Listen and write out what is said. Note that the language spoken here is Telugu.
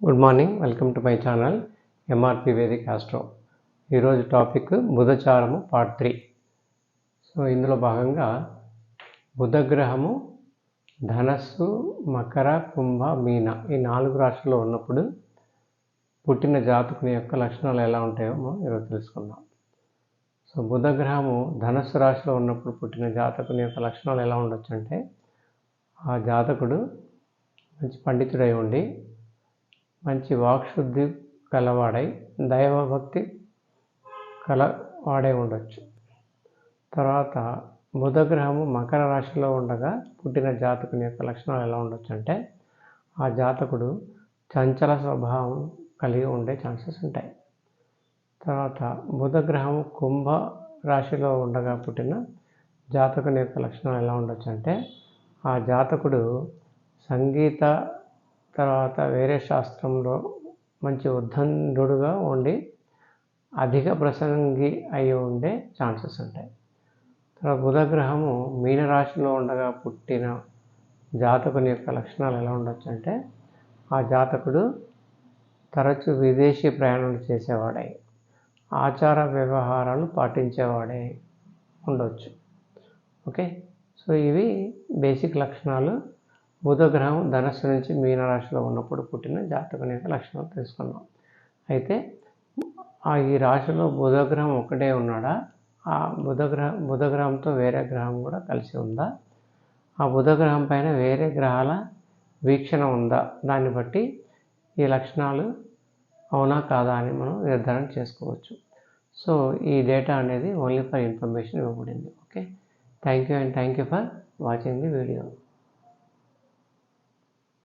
Good morning, welcome to my channel MRP Vedic astro. ఈరోజు టాపిక్ బుధచారము పార్ట్ 3. సో ఇందులో భాగంగా బుధగ్రహము ధనస్సు, మకర, కుంభ, మీన ఈ 4 రాశుల్లో ఉన్నప్పుడు పుట్టిన జాతకుని యొక్క లక్షణాలు ఎలా ఉంటాయో మనం ఈరోజు తెలుసుకుందాం. సో బుధగ్రహము ధనస్సు రాశిలో ఉన్నప్పుడు పుట్టిన జాతకుని యొక్క లక్షణాలు ఎలా ఉండొచ్చు అంటే, ఆ జాతకుడు మంచి పండితుడై ఉండి మంచి వాక్శుద్ధి కలవాడై దైవభక్తి కలవాడై ఉండొచ్చు. తర్వాత బుధగ్రహము మకర రాశిలో ఉండగా పుట్టిన జాతకుని యొక్క లక్షణాలు ఎలా ఉండొచ్చు అంటే, ఆ జాతకుడు చంచల స్వభావం కలిగి ఉండే ఛాన్సెస్ ఉంటాయి. తర్వాత బుధగ్రహము కుంభ రాశిలో ఉండగా పుట్టిన జాతకుని యొక్క లక్షణాలు ఎలా ఉండొచ్చు అంటే, ఆ జాతకుడు సంగీత తర్వాత వేరే శాస్త్రంలో మంచి ఉద్దండుడుగా ఉండి అధిక ప్రసంగి అయి ఉండే ఛాన్సెస్ ఉంటాయి. తర్వాత బుధగ్రహము మీనరాశిలో ఉండగా పుట్టిన జాతకుని యొక్క లక్షణాలు ఎలా ఉండొచ్చు అంటే, ఆ జాతకుడు తరచు విదేశీ ప్రయాణాలు చేసేవాడై ఆచార వ్యవహారాలు పాటించేవాడై ఉండొచ్చు. ఓకే, సో ఇవి బేసిక్ లక్షణాలు బుధగ్రహం ధనస్సు నుంచి మీనరాశిలో ఉన్నప్పుడు పుట్టిన జాతకుని యొక్క లక్షణాలు తెలుసుకున్నాం. అయితే ఈ రాశిలో బుధగ్రహం ఒక్కటే ఉన్నాడా, ఆ బుధగ్రహంతో వేరే గ్రహం కూడా కలిసి ఉందా, ఆ బుధగ్రహం పైన వేరే గ్రహాల వీక్షణ ఉందా, దాన్ని బట్టి ఈ లక్షణాలు అవునా కాదా అని మనం నిర్ధారణ చేసుకోవచ్చు. సో ఈ డేటా అనేది ఓన్లీ ఫర్ ఇన్ఫర్మేషన్ ఇవ్వబడింది. Okay, thank you for watching the video.